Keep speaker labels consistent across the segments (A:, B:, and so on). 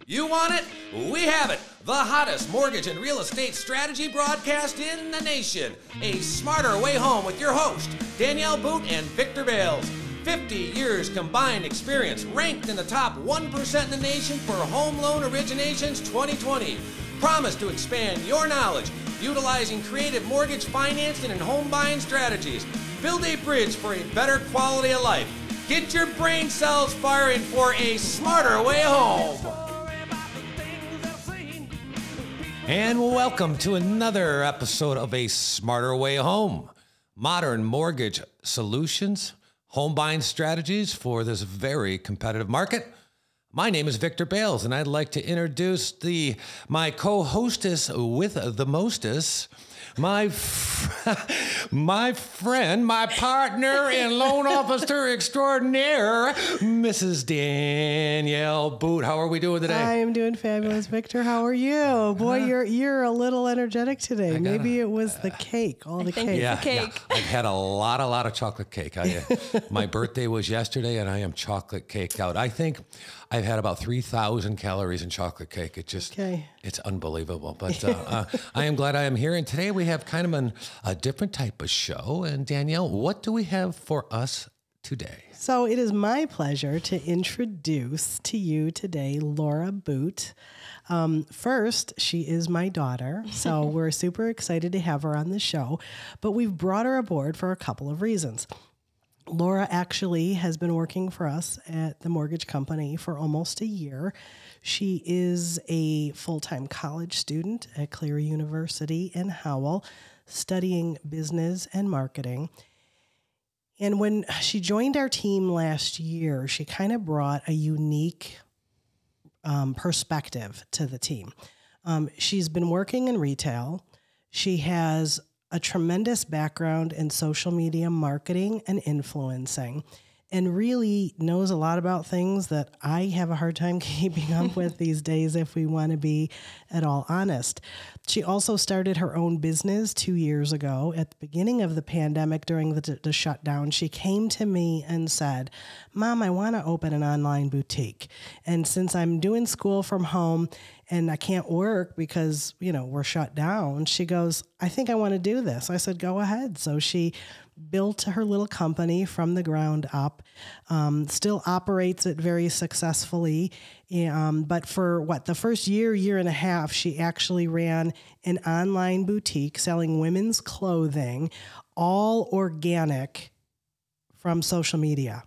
A: You want it? We have it. The hottest mortgage and real estate strategy broadcast in the nation. A Smarter Way Home with your host, Danielle Boote and Victor Bals. 50 years combined experience, ranked in the top 1% in the nation for home loan originations 2020. Promise to expand your knowledge, utilizing creative mortgage financing and home buying strategies. Build a bridge for a better quality of life. Get your brain cells firing for a smarter way home. And welcome to another episode of A Smarter Way Home. Modern mortgage solutions, home buying strategies for this very competitive market. My name is Victor Bals, and I'd like to introduce my co-hostess with the mostest, my friend, my partner and loan officer extraordinaire, Mrs. Danielle Boote. How are we doing today?
B: I am doing fabulous, Victor. How are you? Boy, you're a little energetic today. Maybe it was the cake, all the cake.
A: Yeah, I've had a lot of chocolate cake. My birthday was yesterday, and I am chocolate caked out. I think I've had about 3,000 calories in chocolate cake. It's unbelievable. But I am glad I am here. And today we have kind of a different type of show. And Danielle, what do we have for us today?
B: So it is my pleasure to introduce to you today Laura Boote. First, she is my daughter, so we're super excited to have her on the show. But we've brought her aboard for a couple of reasons. Laura actually has been working for us at the mortgage company for almost a year. She is a full-time college student at Cleary University in Howell, studying business and marketing. And when she joined our team last year, she kind of brought a unique perspective to the team. She's been working in retail. She has a tremendous background in social media marketing and influencing, and really knows a lot about things that I have a hard time keeping up with these days, if we want to be at all honest. She also started her own business 2 years ago at the beginning of the pandemic during the shutdown. She came to me and said, "Mom, I want to open an online boutique. And since I'm doing school from home and I can't work because, we're shut down," she goes, "I think I want to do this." I said, "Go ahead." So she built her little company from the ground up, still operates it very successfully. But for the first year and a half, she actually ran an online boutique selling women's clothing, all organic from social media.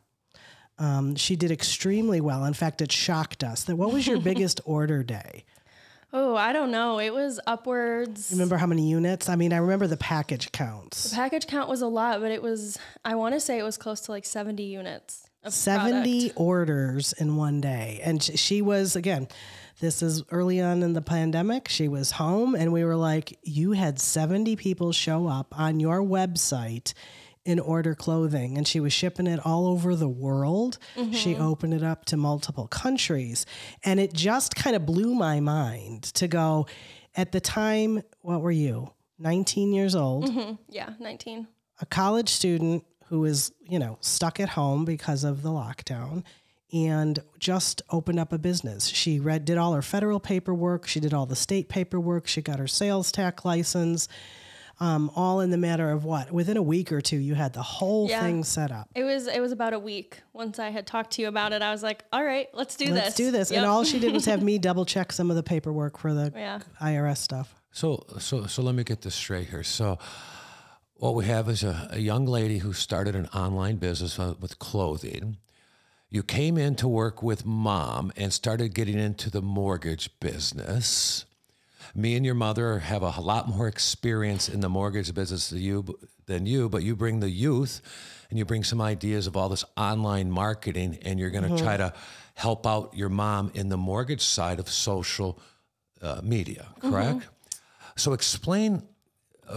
B: She did extremely well. In fact, it shocked us. What was your biggest order day?
C: Oh, I don't know. It was upwards.
B: Remember how many units? I remember the package counts.
C: The package count was a lot, but I want to say it was close to like 70 units of
B: 70 orders in one day. And she was, again, this is early on in the pandemic. She was home and we were like, you had 70 people show up on your website and order clothing, and she was shipping it all over the world. Mm-hmm. She opened it up to multiple countries, and it just kind of blew my mind to go, at the time, what were you, 19 years old?
C: Mm-hmm. Yeah, 19.
B: A college student who is, stuck at home because of the lockdown, and just opened up a business. She did all her federal paperwork. She did all the state paperwork. She got her sales tax license. All in the matter of within a week or two, you had the whole thing set up.
C: It was about a week. Once I had talked to you about it, I was like, all right, let's do this.
B: Let's do this. Yep. And all she did was have me double check some of the paperwork for the IRS stuff.
A: So let me get this straight here. So what we have is a young lady who started an online business with clothing. You came in to work with Mom and started getting into the mortgage business. Me and your mother have a lot more experience in the mortgage business than you, but you bring the youth and you bring some ideas of all this online marketing, and you're going to try to help out your mom in the mortgage side of social media, correct? Mm-hmm. So explain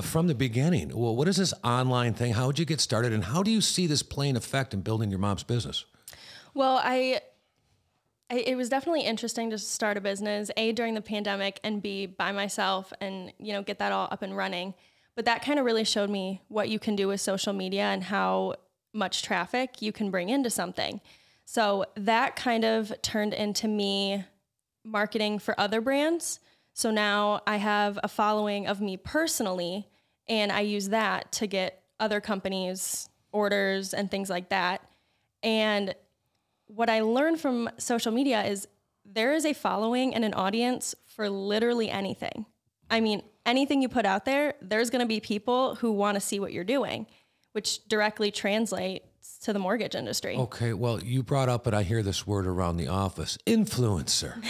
A: from the beginning, well, what is this online thing? How did you get started, and how do you see this playing effect in building your mom's business?
C: Well, it was definitely interesting to start a business, A, during the pandemic, and B, by myself, and, get that all up and running. But that kind of really showed me what you can do with social media and how much traffic you can bring into something. So that kind of turned into me marketing for other brands. So now I have a following of me personally, and I use that to get other companies orders and things like that. And what I learned from social media is there is a following and an audience for literally anything. I mean, anything you put out there, there's going to be people who want to see what you're doing, which directly translates to the mortgage industry.
A: Okay, well, you brought up, and I hear this word around the office, influencer.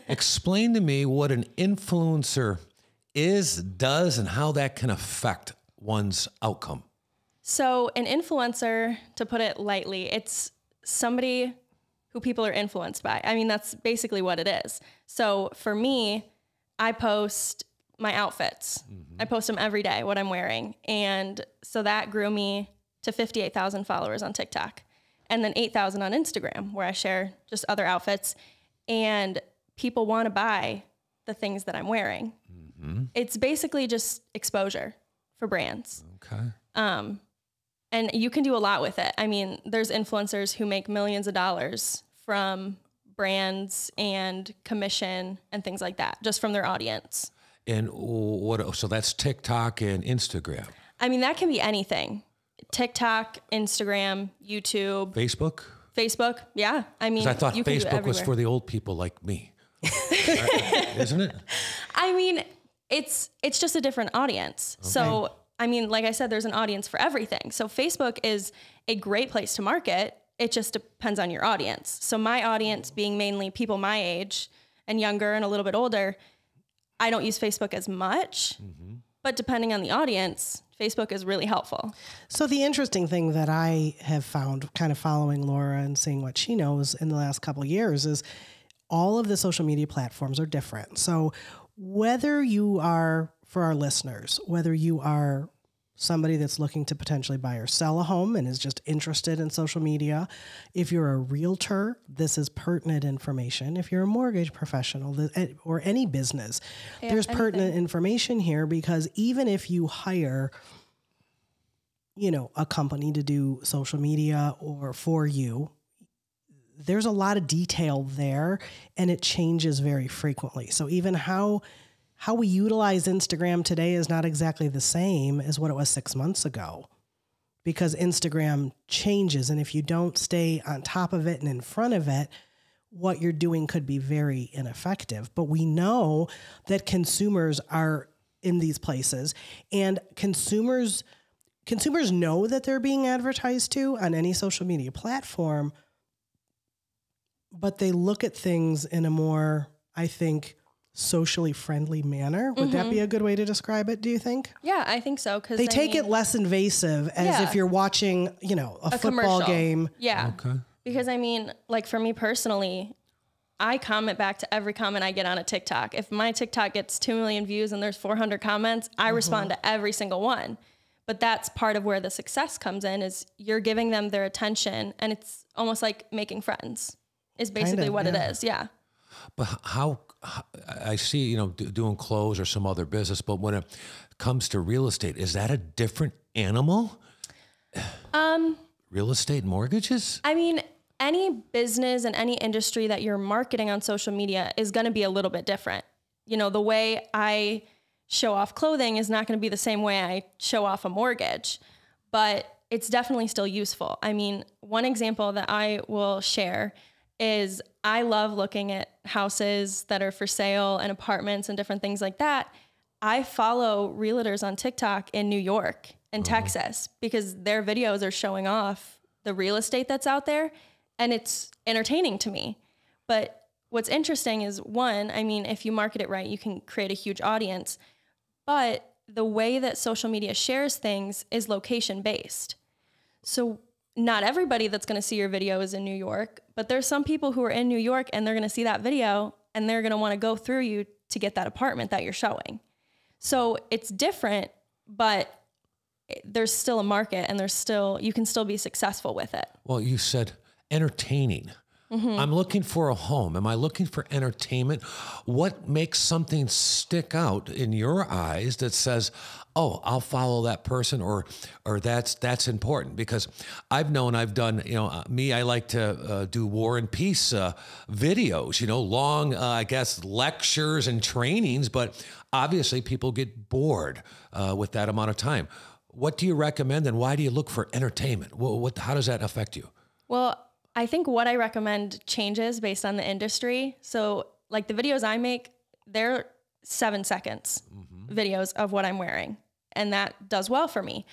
A: Explain to me what an influencer is, does, and how that can affect one's outcome.
C: So an influencer, to put it lightly, it's somebody who people are influenced by. I mean, that's basically what it is. So for me, I post my outfits. I post them every day, what I'm wearing. And so that grew me to 58,000 followers on TikTok, and then 8,000 on Instagram, where I share just other outfits, and people want to buy the things that I'm wearing. It's basically just exposure for brands.
A: Okay.
C: And you can do a lot with it. I mean, there's influencers who make millions of dollars from brands and commission and things like that, just from their audience.
A: And what? So that's TikTok and Instagram.
C: I mean, that can be anything. TikTok, Instagram, YouTube, Facebook. Yeah. I mean,
A: I thought Facebook was for the old people like me. Isn't it?
C: I mean, it's just a different audience. Okay. So, I mean, like I said, there's an audience for everything. So Facebook is a great place to market. It just depends on your audience. So my audience being mainly people my age and younger and a little bit older, I don't use Facebook as much, but depending on the audience, Facebook is really helpful.
B: So the interesting thing that I have found kind of following Laura and seeing what she knows in the last couple of years is all of the social media platforms are different. So whether you are, for our listeners, whether you are somebody that's looking to potentially buy or sell a home and is just interested in social media, if you're a realtor, this is pertinent information. If you're a mortgage professional or any business, there's pertinent information here, because even if you hire, a company to do social media or for you, there's a lot of detail there, and it changes very frequently. So even how we utilize Instagram today is not exactly the same as what it was 6 months ago, because Instagram changes. And if you don't stay on top of it and in front of it, what you're doing could be very ineffective. But we know that consumers are in these places, and consumers know that they're being advertised to on any social media platform, but they look at things in a more, I think, socially friendly manner. Would that be a good way to describe it, do you think?
C: Yeah, I think so. Because
B: they take it less invasive as if you're watching, a football
C: commercial
B: game.
C: Yeah.
A: Okay.
C: Because I mean, like for me personally, I comment back to every comment I get on a TikTok. If my TikTok gets 2 million views and there's 400 comments, I respond to every single one. But that's part of where the success comes in, is you're giving them their attention, and it's almost like making friends is basically what it is. Yeah.
A: But how I see, doing clothes or some other business, but when it comes to real estate, is that a different animal? Real estate mortgages?
C: I mean, any business and any industry that you're marketing on social media is going to be a little bit different. The way I show off clothing is not going to be the same way I show off a mortgage, but it's definitely still useful. I mean, one example that I will share is I love looking at houses that are for sale and apartments and different things like that. I follow realtors on TikTok in New York and Texas, because their videos are showing off the real estate that's out there, and it's entertaining to me. But what's interesting is, one, I mean, if you market it right, you can create a huge audience, but the way that social media shares things is location based. So not everybody that's going to see your video is in New York, but there's some people who are in New York and they're going to see that video and they're going to want to go through you to get that apartment that you're showing. So it's different, but there's still a market, and you can still be successful with it.
A: Well, you said entertaining. I'm looking for a home. Am I looking for entertainment? What makes something stick out in your eyes that says, oh, I'll follow that person, or that's important? Because I've done, I like to do war and peace videos, long, I guess, lectures and trainings, but obviously people get bored with that amount of time. What do you recommend, and why do you look for entertainment? How does that affect you?
C: Well, I think what I recommend changes based on the industry. So like the videos I make, they're 7 seconds videos of what I'm wearing. And that does well for me.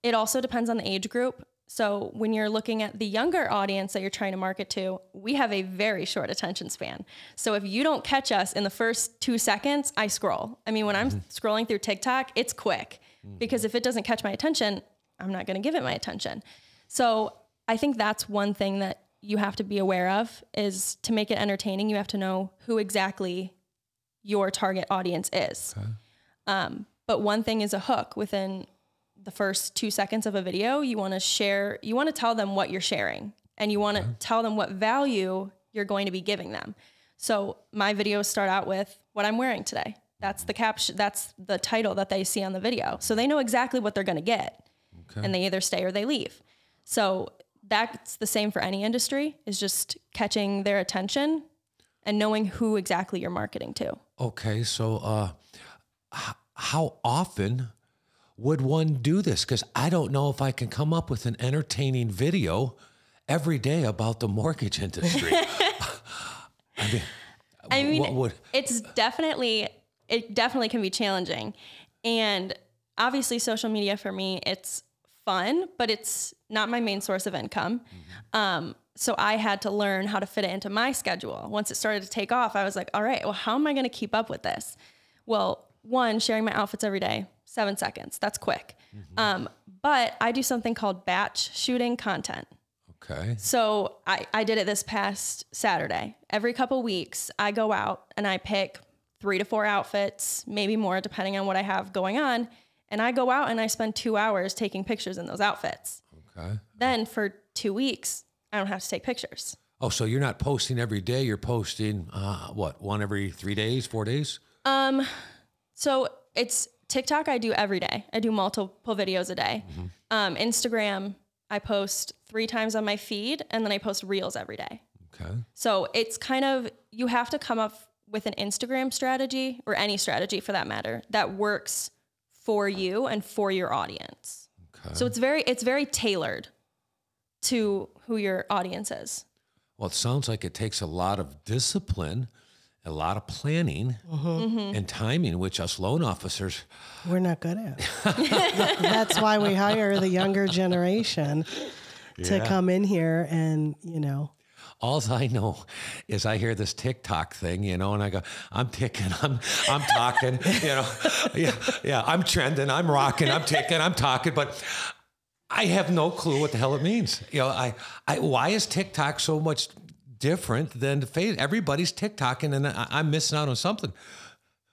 C: It also depends on the age group. So when you're looking at the younger audience that you're trying to market to, we have a very short attention span. So if you don't catch us in the first 2 seconds, I scroll. I mean, when I'm scrolling through TikTok, it's quick, because if it doesn't catch my attention, I'm not going to give it my attention. So I think that's one thing that you have to be aware of, is to make it entertaining, you have to know who exactly your target audience is. Okay. But one thing is a hook. Within the first 2 seconds of a video, you want to tell them what you're sharing, and you want to tell them what value you're going to be giving them. So my videos start out with what I'm wearing today. That's the caption. That's the title that they see on the video. So they know exactly what they're going to get, and they either stay or they leave. So that's the same for any industry, is just catching their attention and knowing who exactly you're marketing to.
A: Okay. So, how often would one do this? Because I don't know if I can come up with an entertaining video every day about the mortgage industry. I mean,
C: it definitely can be challenging. And obviously social media for me, it's fun, but it's not my main source of income. So I had to learn how to fit it into my schedule. Once it started to take off, I was like, all right, well, how am I going to keep up with this? Well, one, sharing my outfits every day, 7 seconds. That's quick. But I do something called batch shooting content.
A: Okay.
C: So I did it this past Saturday. Every couple weeks, I go out and I pick 3 to 4 outfits, maybe more, depending on what I have going on. And I go out and I spend 2 hours taking pictures in those outfits. Okay. Then for 2 weeks, I don't have to take pictures.
A: Oh, so you're not posting every day. You're posting, one every 3 days, 4 days?
C: So it's TikTok I do every day. I do multiple videos a day. Instagram, I post 3 times on my feed, and then I post reels every day. Okay. So it's kind of, you have to come up with an Instagram strategy, or any strategy for that matter, that works for you and for your audience. Okay. So it's very tailored to who your audience is.
A: Well, it sounds like it takes a lot of discipline, a lot of planning and timing, which us loan officers,
B: we're not good at. That's why we hire the younger generation to come in here and,
A: All I know is I hear this TikTok thing, and I go, I'm ticking, I'm talking, I'm trending, I'm rocking, I'm ticking, I'm talking, but I have no clue what the hell it means. Why is TikTok so much different than Facebook? Everybody's TikToking, and I'm missing out on something.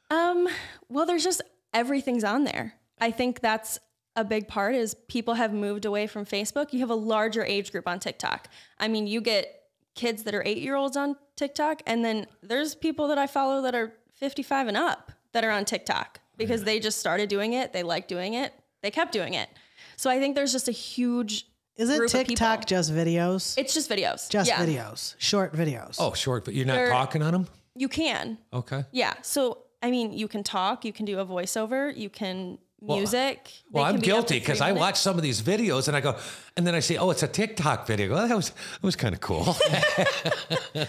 C: Well, there's just, everything's on there. I think that's a big part, is people have moved away from Facebook. You have a larger age group on TikTok. I mean, you get kids that are 8-year-olds on TikTok, and then there's people that I follow that are 55 and up that are on TikTok because they just started doing it. They like doing it. They kept doing it. So I think there's just a huge
B: Is it TikTok just videos?
C: It's just videos.
B: Just videos. Short videos.
A: Oh, short. But you're not talking on them?
C: You can.
A: Okay.
C: Yeah. So, I mean, you can talk. You can do a voiceover. You can music.
A: Well, I'm guilty because I watch some of these videos and I go, and then I say, oh, it's a TikTok video. Well, that was kind of cool.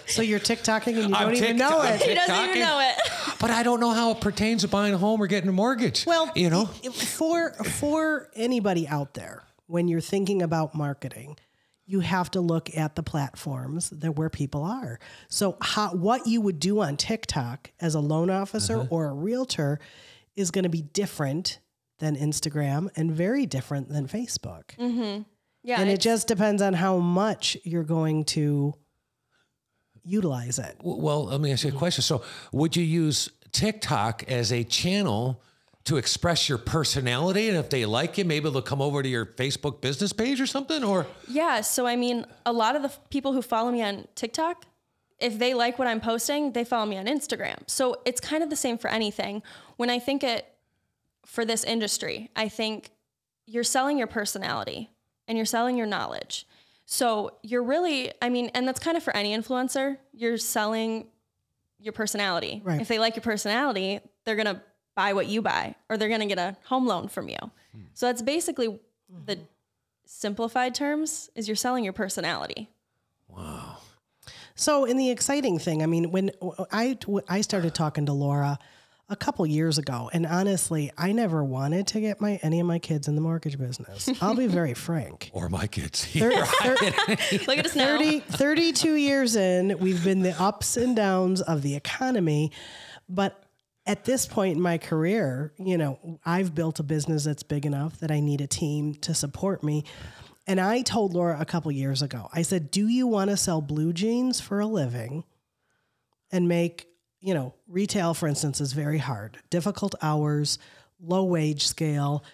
B: So you're TikToking and you don't even know it.
C: He doesn't even know it.
A: But I don't know how it pertains to buying a home or getting a mortgage.
B: Well, for anybody out there, when you're thinking about marketing, you have to look at the platforms where people are. So what you would do on TikTok as a loan officer or a realtor is going to be different than Instagram and very different than Facebook. Mm-hmm. Yeah, and it just depends on how much you're going to utilize it.
A: Well, let me ask you a question. So would you use TikTok as a channel to express your personality, and if they like you, maybe they'll come over to your Facebook business page or something? Or
C: Yeah. So, I mean, a lot of the people who follow me on TikTok, if they like what I'm posting, they follow me on Instagram. So it's kind of the same for anything. When I think for this industry, I think you're selling your personality and you're selling your knowledge. So you're really, I mean, and that's kind of for any influencer, you're selling your personality.
B: Right.
C: If they like your personality, they're going to buy what you buy, or they're going to get a home loan from you. So that's basically the simplified terms, is you're selling your personality.
A: wow.
B: So in the exciting thing, I mean, when I started talking to Laura a couple years ago, and honestly, I never wanted to get any of my kids in the mortgage business. I'll be very frank.
A: Or my kids.
C: Look at us now.
B: 32 years in, we've been the ups and downs of the economy, but at this point in my career, you know, I've built a business that's big enough that I need a team to support me. And I told Laura a couple years ago, I said, do you want to sell blue jeans for a living and make, you know, retail, for instance, is very hard, difficult hours, low wage scale.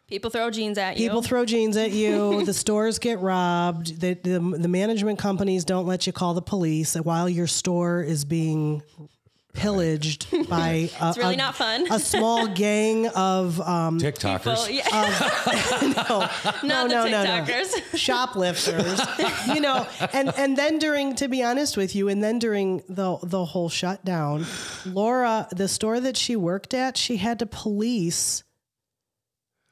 C: People throw jeans at you.
B: People throw jeans at you. The stores get robbed. The management companies don't let you call the police while your store is being pillaged by
C: it's really not fun.
B: A small gang of
A: TikTokers.
C: People, yeah.
B: no, shoplifters. You know, and then to be honest with you, and then during the whole shutdown, Laura, the store that she worked at, she had to police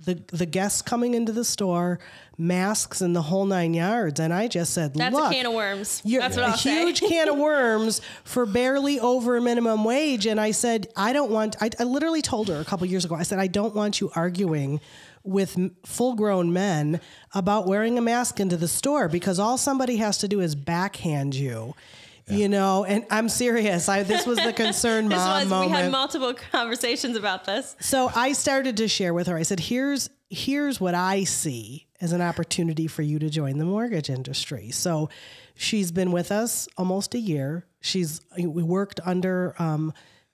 B: the guests coming into the store, masks and the whole 9 yards. And I just said,
C: that's
B: look,
C: a can of worms. That's what I'll say.
B: A huge can of worms for barely over minimum wage. And I said, I literally told her a couple years ago, I said, I don't want you arguing with full grown men about wearing a mask into the store, because all somebody has to do is backhand you. Yeah. You know, and I'm serious. This was the concern mom moment.
C: We had multiple conversations about this.
B: So I started to share with her. I said, here's what I see as an opportunity for you to join the mortgage industry. So she's been with us almost a year. We worked under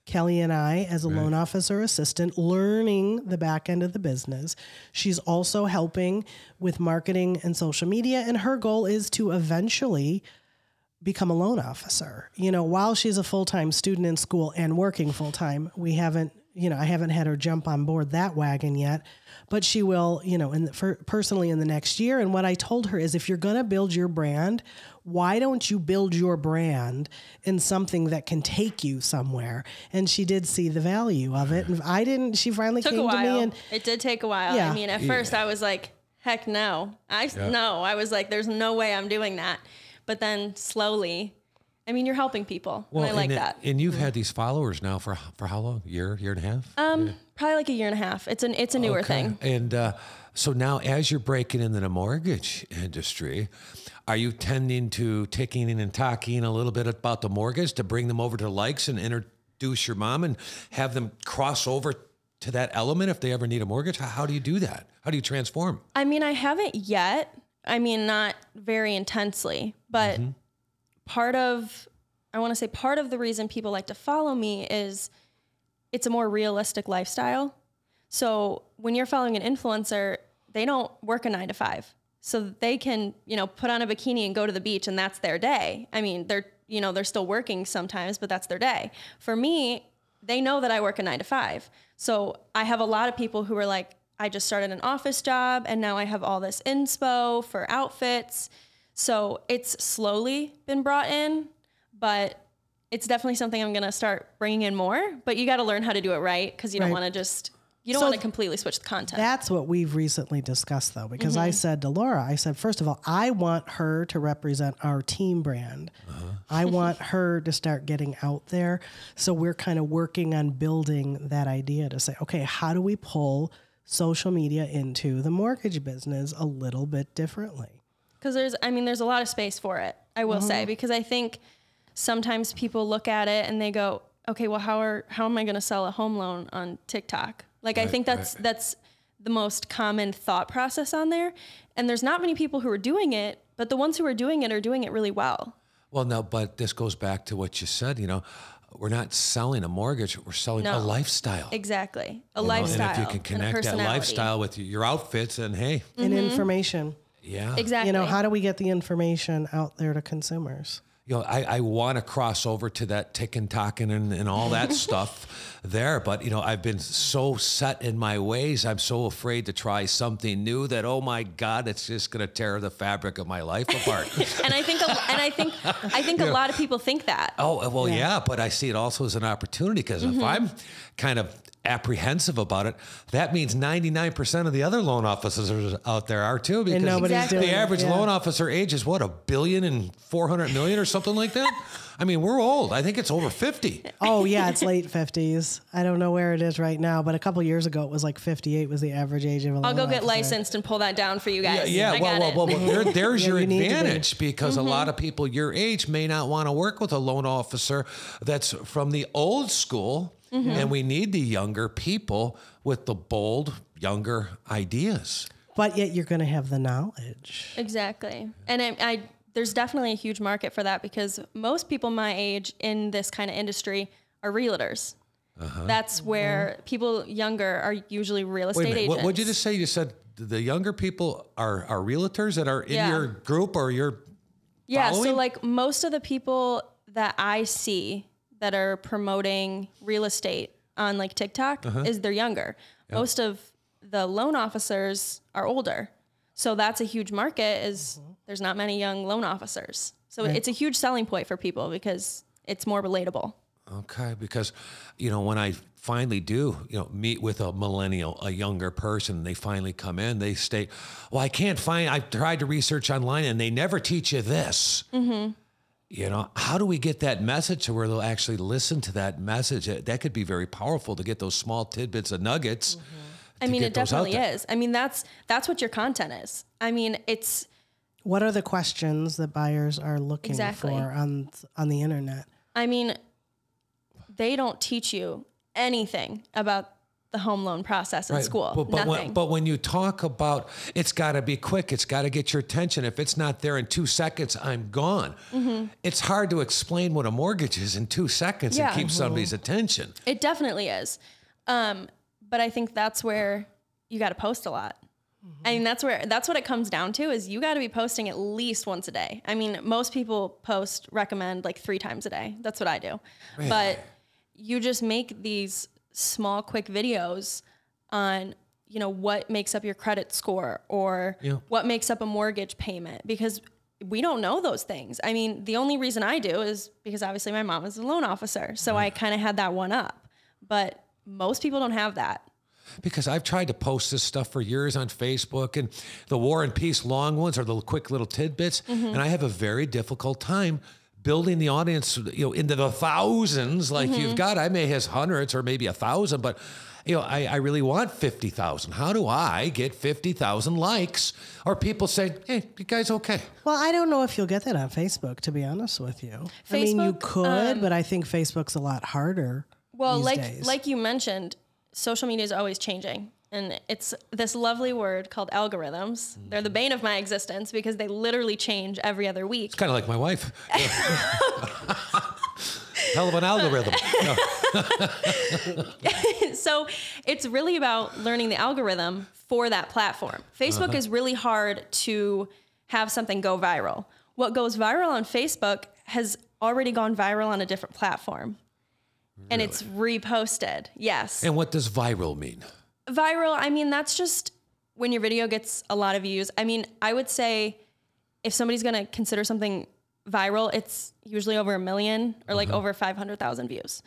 B: Kelly and I as a loan officer assistant, learning the back end of the business. She's also helping with marketing and social media. And her goal is to eventually become a loan officer. You know, while she's a full-time student in school and working full-time, I haven't had her jump on board that wagon yet, but she will, you know, personally in the next year. And what I told her is, if you're going to build your brand, why don't you build your brand in something that can take you somewhere? And she did see the value of it. And she finally came to me, and
C: it did take a while.
B: Yeah.
C: I mean, at first I was like, heck no. I was like, there's no way I'm doing that. But then slowly, I mean, you're helping people. Well, and I like that.
A: And you've had these followers now for how long? Year and a half?
C: Probably like a year and a half. It's a newer thing.
A: And so now, as you're breaking into the mortgage industry, are you tending to taking and talking a little bit about the mortgage to bring them over to likes and introduce your mom and have them cross over to that element if they ever need a mortgage? How do you do that? How do you transform?
C: I mean, I haven't yet. I mean, not very intensely, but part of the reason people like to follow me is it's a more realistic lifestyle. So when you're following an influencer, they don't work a 9 to 5. So they can, you know, put on a bikini and go to the beach and that's their day. I mean, they're still working sometimes, but that's their day. For me, they know that I work a 9 to 5. So I have a lot of people who are like, I just started an office job and now I have all this inspo for outfits. So it's slowly been brought in, but it's definitely something I'm going to start bringing in more, but you got to learn how to do it right. Cause you don't want to just, you don't want to completely switch the content.
B: That's what we've recently discussed though, because I said to Laura, first of all, I want her to represent our team brand. I want her to start getting out there. So we're kind of working on building that idea to say, okay, how do we pull social media into the mortgage business a little bit differently?
C: Because there's a lot of space for it, I will say, because I think sometimes people look at it and they go, okay, well, how am I going to sell a home loan on TikTok? Like, I think that's the most common thought process on there. And there's not many people who are doing it, but the ones who are doing it really well.
A: Well, no, but this goes back to what you said, you know, we're not selling a mortgage, we're selling a lifestyle.
C: Exactly. A lifestyle.
A: And if you can connect that lifestyle with your outfits, and hey.
B: And information.
A: Yeah.
C: Exactly.
B: You know, how do we get the information out there to consumers?
A: You know, I want to cross over to that ticking, talking, and all that stuff there. But, you know, I've been so set in my ways. I'm so afraid to try something new that, oh my God, it's just going to tear the fabric of my life apart.
C: And I think a lot of people think that.
A: Oh, well, yeah, but I see it also as an opportunity, because if I'm kind of apprehensive about it, that means 99% of the other loan officers out there are too, because the average loan officer age is what, $1.4 billion or something like that. I mean, we're old. I think it's over 50.
B: Oh yeah, it's late 50s. I don't know where it is right now, but a couple of years ago it was like 58 was the average age of a loan officer.
C: I'll go get licensed and pull that down for you guys.
A: Yeah. Well, there's your advantage, because a lot of people your age may not want to work with a loan officer that's from the old school. And we need the younger people with the bold, younger ideas.
B: But yet you're going to have the knowledge.
C: Exactly. And there's definitely a huge market for that, because most people my age in this kind of industry are realtors. That's where people younger are usually real estate agents.
A: What did you just say? You said the younger people are realtors that are in your group or your following?
C: So like most of the people that I see that are promoting real estate on like TikTok is they're younger. Yep. Most of the loan officers are older. So that's a huge market, is there's not many young loan officers. So it's a huge selling point for people because it's more relatable.
A: Okay. Because, you know, when I finally do, you know, meet with a millennial, a younger person, they finally come in, they state, well, I've tried to research online and they never teach you this. You know, how do we get that message to where they'll actually listen to that message? That could be very powerful to get those small tidbits of nuggets.
C: I mean, it definitely is. I mean, that's what your content is. I mean, it's.
B: What are the questions that buyers are looking for on the internet?
C: I mean, they don't teach you anything about the home loan process in school. Nothing.
A: But when you talk about, it's got to be quick, it's got to get your attention. If it's not there in 2 seconds, I'm gone. It's hard to explain what a mortgage is in 2 seconds and keep somebody's attention.
C: It definitely is. But I think that's where you got to post a lot. I mean, that's what it comes down to, is you got to be posting at least once a day. I mean, most people recommend like 3 times a day. That's what I do. Really? But you just make these small, quick videos on, you know, what makes up your credit score or what makes up a mortgage payment, because we don't know those things. I mean, the only reason I do is because obviously my mom is a loan officer. So I kind of had that one up, but most people don't have that.
A: Because I've tried to post this stuff for years on Facebook, and the War and Peace long ones are the quick little tidbits. And I have a very difficult time building the audience, you know, into the thousands like you've got. I may have hundreds or maybe 1,000, but you know, I really want 50,000. How do I get 50,000 likes or people say, hey, you guys okay?
B: Well, I don't know if you'll get that on Facebook, to be honest with you. I mean, you could, but I think Facebook's a lot harder.
C: Well,
B: these days.
C: like you mentioned, social media is always changing. And it's this lovely word called algorithms. They're the bane of my existence because they literally change every other week.
A: It's kind of like my wife. Hell of an algorithm.
C: So it's really about learning the algorithm for that platform. Facebook is really hard to have something go viral. What goes viral on Facebook has already gone viral on a different platform. Really? And it's reposted. Yes.
A: And what does viral mean?
C: Viral, I mean, that's just when your video gets a lot of views. I mean, I would say if somebody's going to consider something viral, it's usually over 1 million or like over 500,000 views.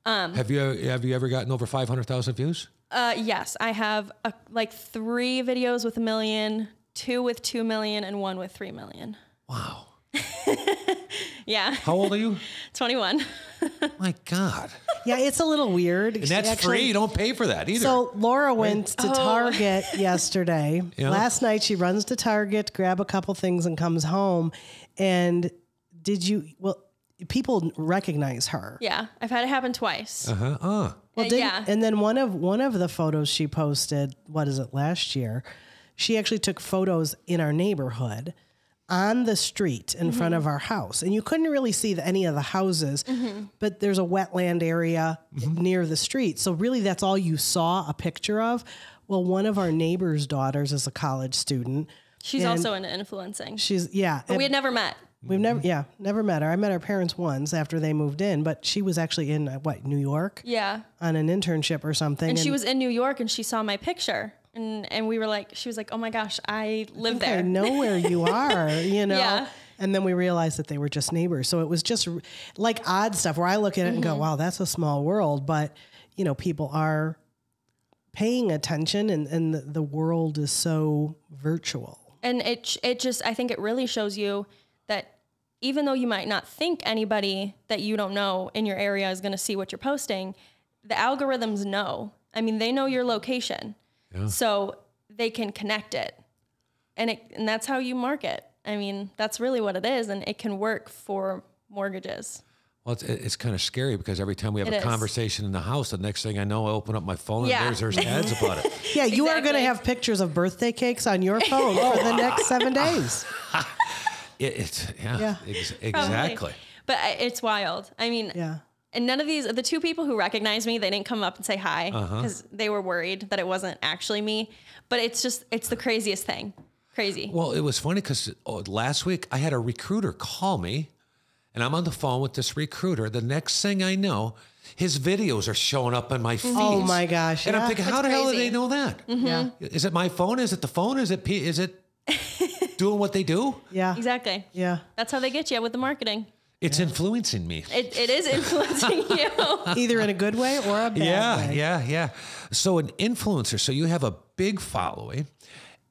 A: Have you ever gotten over 500,000 views?
C: Yes, I have like 3 videos with 1 million, 2 with 2 million, and 1 with 3 million.
A: Wow.
C: Yeah.
A: How old are you?
C: 21.
A: My God.
B: Yeah, it's a little weird.
A: And that's free. You don't pay for that either.
B: So Laura went to Target yesterday. Yeah. Last night she runs to Target, grab a couple things, and comes home. And people recognize her.
C: Yeah, I've had it happen twice.
B: Well, and then one of the photos she posted, last year? She actually took photos in our neighborhood on the street in front of our house. And you couldn't really see any of the houses, but there's a wetland area near the street. So really that's all you saw a picture of. Well, one of our neighbor's daughters is a college student.
C: She's also into influencing.
B: But
C: we had never met.
B: We've never met her. I met her parents once after they moved in, but she was actually in New York?
C: Yeah.
B: On an internship or something.
C: And she was in New York and she saw my picture. And we were like, she was like, oh my gosh, I live there.
B: I know where you are, you know?
C: Yeah.
B: And then we realized that they were just neighbors. So it was just like odd stuff where I look at it and go, wow, that's a small world. But, you know, people are paying attention and the world is so virtual. And
C: it just, I think it really shows you that even though you might not think anybody that you don't know in your area is going to see what you're posting, the algorithms know. I mean, they know your location. Yeah. So they can connect it. And that's how you market. I mean, that's really what it is. And it can work for mortgages.
A: Well, it's kind of scary because every time we have a conversation in the house, the next thing I know, I open up my phone and there's ads about it.
B: Yeah, you are going to have pictures of birthday cakes on your phone for the next 7 days.
A: Exactly.
C: But it's wild. I mean, and none of the two people who recognized me, they didn't come up and say hi because they were worried that it wasn't actually me. But it's the craziest thing. Crazy.
A: Well, it was funny because last week I had a recruiter call me. And I'm on the phone with this recruiter. The next thing I know, his videos are showing up on my feed.
B: Oh my gosh!
A: And I'm thinking, how the hell do they know that?
B: Yeah.
A: Is it my phone? Is it the phone? Is it doing what they do?
B: Yeah.
C: Exactly.
B: Yeah.
C: That's how they get you with the marketing.
A: It's influencing me.
C: It is influencing you.
B: Either in a good way or a bad way.
A: Yeah. So an influencer. So you have a big following.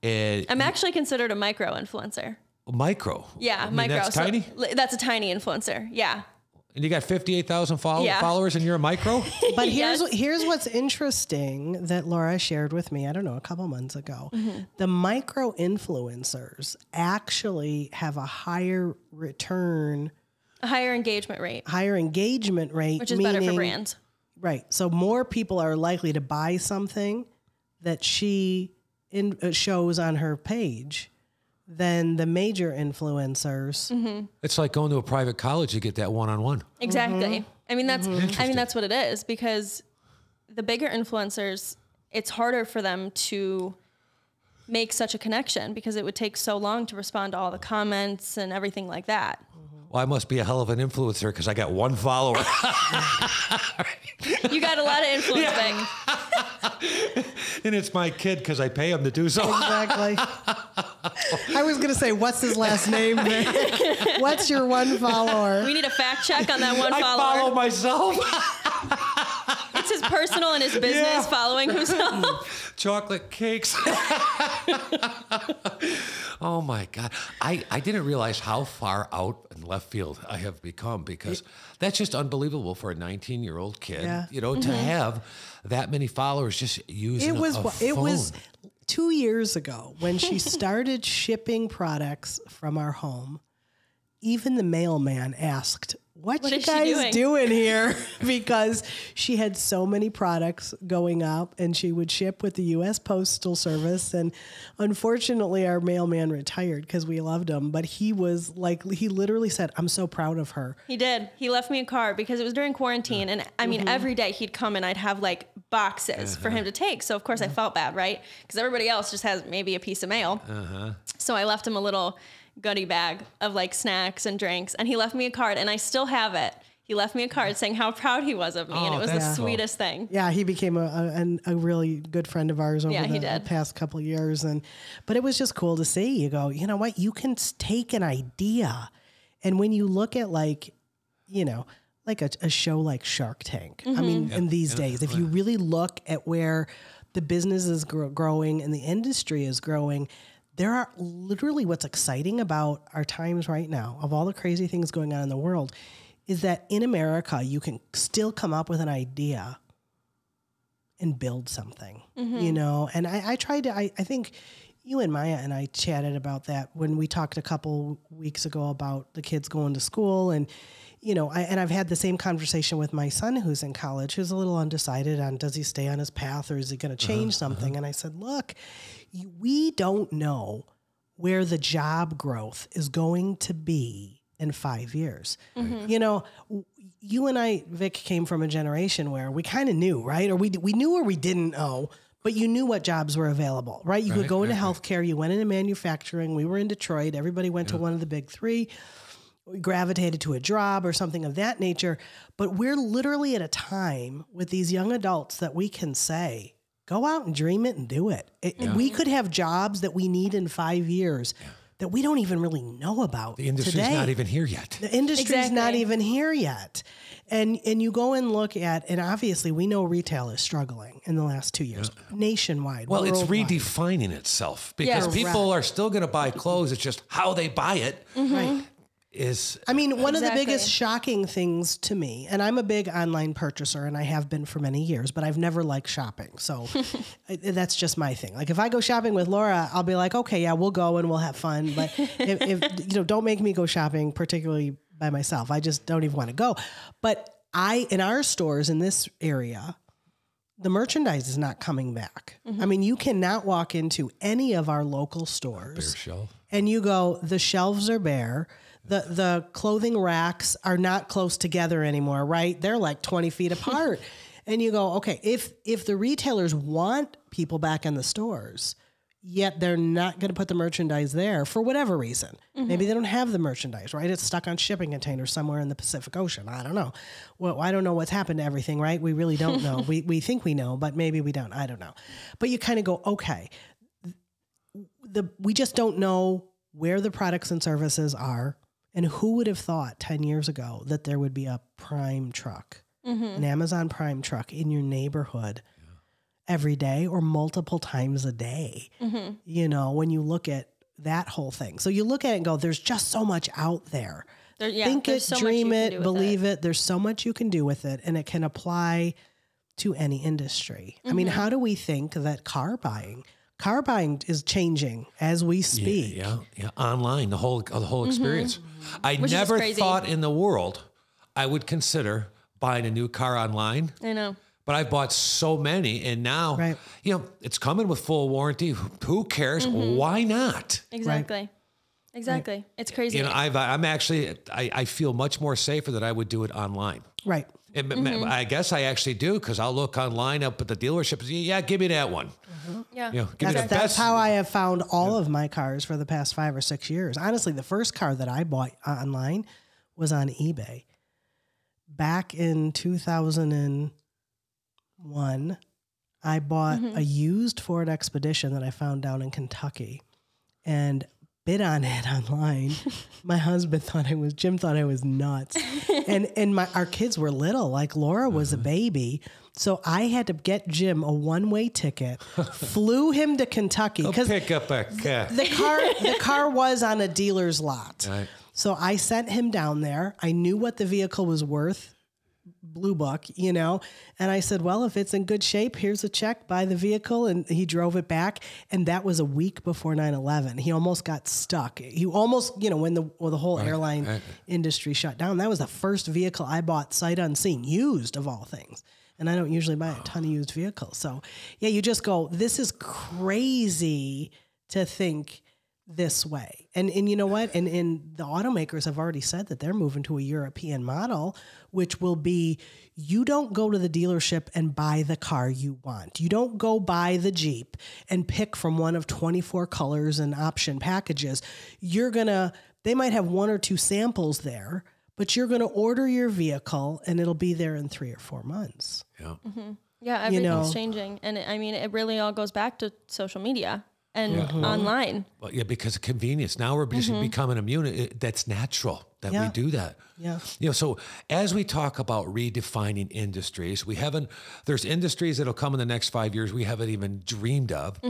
C: I'm actually considered a micro influencer.
A: Micro.
C: Yeah, micro.
A: That's tiny?
C: That's a tiny influencer. Yeah.
A: And you got 58,000 followers and you're a micro?
B: But here's what's interesting that Laura shared with me, I don't know, a couple months ago. The micro influencers actually have a higher return.
C: A higher engagement rate.
B: Which
C: is better for brands.
B: Right. So more people are likely to buy something that she shows on her page than the major influencers.
A: It's like going to a private college to get that one-on-one.
C: Exactly. I mean, that's what it is, because the bigger influencers, it's harder for them to make such a connection because it would take so long to respond to all the comments and everything like that.
A: Well, I must be a hell of an influencer because I got one follower.
C: You got a lot of influence, Vic.
A: And it's my kid because I pay him to do so.
B: Exactly. I was going to say, what's his last name? What's your one follower?
C: We need a fact check on that one follower.
A: I follow myself.
C: It's his personal and his business following himself.
A: Chocolate cakes. Oh my God. I didn't realize how far out in left field I have become, because that's just unbelievable for a 19-year-old kid, to have that many followers just using a phone.
B: It was 2 years ago when she started shipping products from our home. Even the mailman asked, what you guys doing here? Because she had so many products going up and she would ship with the U.S. Postal Service. And unfortunately, our mailman retired because we loved him. But he was like, he literally said, I'm so proud of her.
C: He did. He left me a card because it was during quarantine. And I mean, every day he'd come and I'd have like boxes for him to take. So of course I felt bad, right? Because everybody else just has maybe a piece of mail. So I left him a little goodie bag of like snacks and drinks, and he left me a card, and I still have it. He left me a card saying how proud he was of me, and it was the sweetest thing. Yeah,
B: he became a really good friend of ours over the past couple of years, but it was just cool to see. You go, you know what? You can take an idea, and when you look at like a show like Shark Tank, I mean, in these days, if you really look at where the business is growing and the industry is growing, there are literally, what's exciting about our times right now, of all the crazy things going on in the world, is that in America, you can still come up with an idea and build something, And I tried to, I think you and Maya and I chatted about that when we talked a couple weeks ago about the kids going to school. And, I've had the same conversation with my son who's in college, who's a little undecided on, does he stay on his path or is he going to change something? And I said, look, we don't know where the job growth is going to be in 5 years.
C: Mm-hmm.
B: You know, you and I, Vic, came from a generation where we kind of knew, right? Or we knew or we didn't know, but you knew what jobs were available, right? You could go into healthcare, you went into manufacturing. We were in Detroit. Everybody went to one of the big three. We gravitated to a job or something of that nature. But we're literally at a time with these young adults that we can say, go out and dream it and do it. We could have jobs that we need in 5 years that we don't even really know about.
A: The industry's
B: today.
A: not even here yet.
B: The industry's not even here yet. And you go and look at, and obviously we know retail is struggling in the last 2 years, nationwide.
A: Well, it's
B: worldwide.
A: redefining itself because people are still going to buy clothes. It's just how they buy it.
B: Right.
A: Is
B: I mean, one of the biggest shocking things to me, and I'm a big online purchaser and I have been for many years, but I've never liked shopping. So that's just my thing. Like if I go shopping with Laura, I'll be like, okay, yeah, we'll go and we'll have fun. But if don't make me go shopping, particularly by myself. I just don't even want to go. But in our stores in this area, the merchandise is not coming back. I mean, you cannot walk into any of our local stores and you go, the shelves are bare. The clothing racks are not close together anymore, right? They're like 20 feet apart. And you go, okay, if the retailers want people back in the stores, yet they're not going to put the merchandise there for whatever reason. Maybe they don't have the merchandise, right? It's stuck on shipping containers somewhere in the Pacific Ocean. I don't know. Well, I don't know what's happened to everything, right? We really don't know. We think we know, but maybe we don't. I don't know. But you kind of go, okay, we just don't know where the products and services are. And who would have thought 10 years ago that there would be a Prime truck, an Amazon Prime truck in your neighborhood every day or multiple times a day? You know, when you look at that whole thing. So you look at it and go, there's just so much out there. Think it, dream it, believe it. There's so much you can do with it, and it can apply to any industry. I mean, how do we think that car buying is changing as we speak?
A: Yeah. Online, the whole experience. I never thought in the world I would consider buying a new car online.
C: I know.
A: But I've bought so many, and now, it's coming with full warranty. Who cares? Why not?
C: Exactly. Exactly. It's crazy.
A: You know, I feel much more safer that I would do it online.
B: Right.
A: I guess I actually do, because I'll look online up at the dealership. Yeah, give me that one.
C: Yeah.
A: You know, give me the best.
B: That's how I have found all of my cars for the past 5 or 6 years. Honestly, the first car that I bought online was on eBay. Back in 2001, I bought a used Ford Expedition that I found down in Kentucky and bid on it online. My husband Jim thought I was nuts. And our kids were little, like Laura was a baby. So I had to get Jim a one-way ticket, flew him to Kentucky.
A: Pick up a car.
B: The car was on a dealer's lot. Right. So I sent him down there. I knew what the vehicle was worth, Blue Book, you know, and I said, well, if it's in good shape, here's a check, buy the vehicle. And he drove it back. And that was a week before 9/11. He almost got stuck. He almost, you know, when the whole airline industry shut down, that was the first vehicle I bought sight unseen, used of all things. And I don't usually buy a ton of used vehicles. So yeah, you just go, this is crazy to think this way. And you know what? And the automakers have already said that they're moving to a European model, which will be, you don't go to the dealership and buy the car you want. You don't go buy the Jeep and pick from one of 24 colors and option packages. They might have 1 or 2 samples there, but you're going to order your vehicle and it'll be there in 3 or 4 months.
A: Yeah.
C: Yeah. Everything's changing. And I mean, it really all goes back to social media and online.
A: Well, yeah, because of convenience. Now we're just becoming immune. That's natural that we do that.
B: Yeah.
A: You know, so as we talk about redefining industries, there's industries that'll come in the next 5 years we haven't even dreamed of.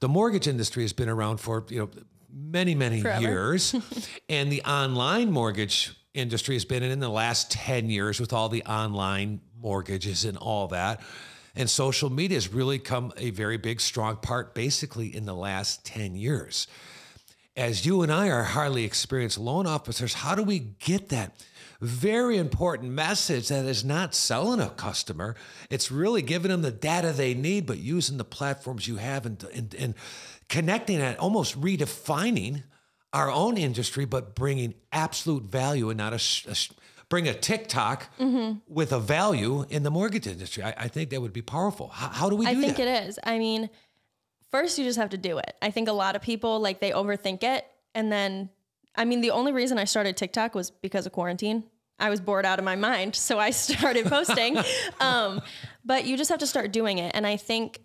A: The mortgage industry has been around for, many, many years. And the online mortgage industry has been in the last 10 years with all the online mortgages and all that. And social media has really come a very big, strong part basically in the last 10 years. As you and I are highly experienced loan officers, how do we get that very important message that is not selling a customer? It's really giving them the data they need, but using the platforms you have and connecting and almost redefining our own industry, but bringing absolute value and not bring a TikTok with a value in the mortgage industry. I think that would be powerful. How do we do that?
C: I think it is. I mean, first you just have to do it. I think a lot of people, like, they overthink it. And then, I mean, the only reason I started TikTok was because of quarantine. I was bored out of my mind. So I started posting. But you just have to start doing it. And I think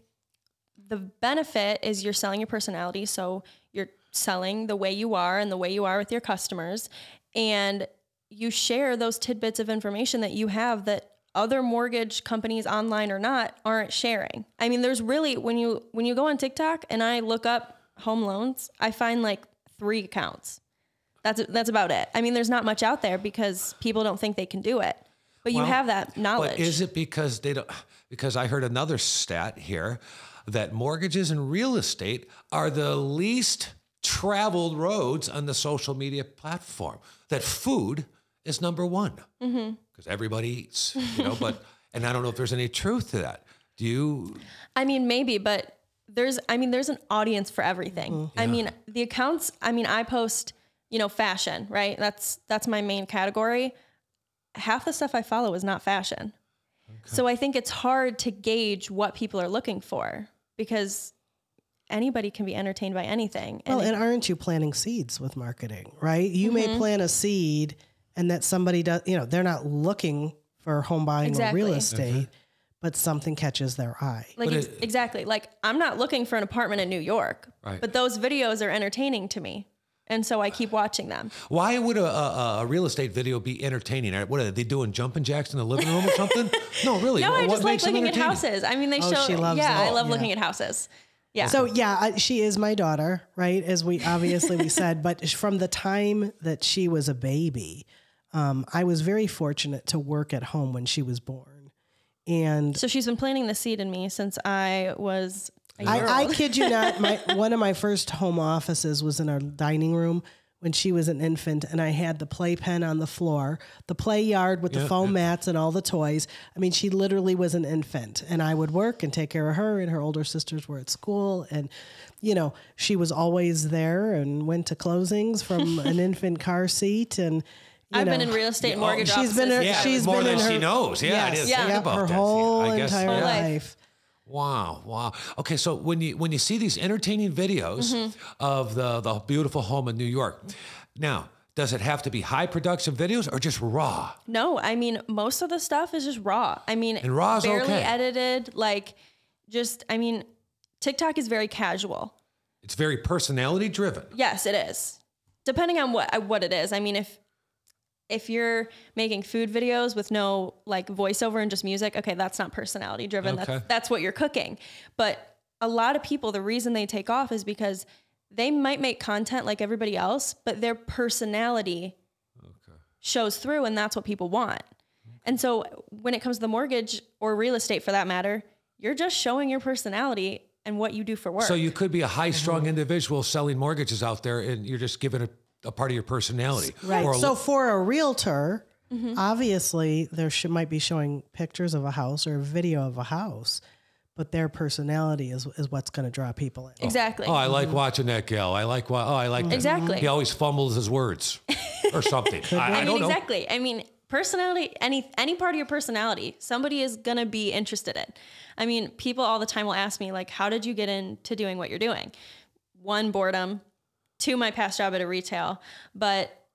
C: the benefit is you're selling your personality. So you're selling the way you are and the way you are with your customers. And you share those tidbits of information that you have that other mortgage companies, online or not, aren't sharing. I mean, there's really, when you go on TikTok and I look up home loans, I find like 3 accounts. That's about it. I mean, there's not much out there because people don't think they can do it. But you have that knowledge.
A: But is it because they don't? Because I heard another stat here that mortgages and real estate are the least traveled roads on the social media platform. That food is number 1 because everybody eats, and I don't know if there's any truth to that. Do you? I
C: mean, maybe, but there's an audience for everything. Yeah. I mean, the accounts, I post, fashion, right? That's my main category. Half the stuff I follow is not fashion. Okay. So I think it's hard to gauge what people are looking for because anybody can be entertained by anything.
B: Well, and aren't you planting seeds with marketing, right? You may plant a seed and that somebody does, they're not looking for home buying or real estate, but something catches their eye.
C: Exactly. Like, I'm not looking for an apartment in New York, but those videos are entertaining to me. And so I keep watching them.
A: Why would a real estate video be entertaining? What are they doing? Jumping jacks in the living room or something? No, really.
C: No, I just like looking at houses. I mean, they show.
B: She loves
C: I love looking at houses. Yeah.
B: So she is my daughter, right? As we said, but from the time that she was a baby, I was very fortunate to work at home when she was born. And
C: so she's been planting the seed in me since I was
B: I kid you not. One of my first home offices was in our dining room when she was an infant, and I had the playpen on the floor, the play yard with the foam mats and all the toys. I mean, she literally was an infant, and I would work and take care of her, and her older sisters were at school, and she was always there and went to closings from an infant car seat, and
C: I've been in real estate mortgage offices.
A: She's more than she knows. Yeah, I didn't think about
B: her
A: that.
B: whole entire life.
A: Wow. Okay, so when you see these entertaining videos of the beautiful home in New York, now, does it have to be high production videos or just raw?
C: No, I mean, most of the stuff is just raw. I mean,
A: and raw's
C: barely edited, TikTok is very casual.
A: It's very personality driven.
C: Yes, it is. Depending on what it is. I mean, if you're making food videos with no voiceover and just music, okay, that's not personality driven. Okay. That's what you're cooking. But a lot of people, the reason they take off is because they might make content like everybody else, but their personality shows through, and that's what people want. And so when it comes to the mortgage or real estate for that matter, you're just showing your personality and what you do for work.
A: So you could be a high-strung individual selling mortgages out there, and you're just giving a part of your personality.
B: Right. So for a realtor, obviously might be showing pictures of a house or a video of a house, but their personality is what's going to draw people in.
C: Exactly.
A: Oh, I like watching that gal. I like that.
C: Exactly.
A: He always fumbles his words or something. I don't know.
C: Exactly. I mean, personality, any part of your personality, somebody is going to be interested in. I mean, people all the time will ask me, how did you get into doing what you're doing? 1, boredom. 2, my past job at a retail, but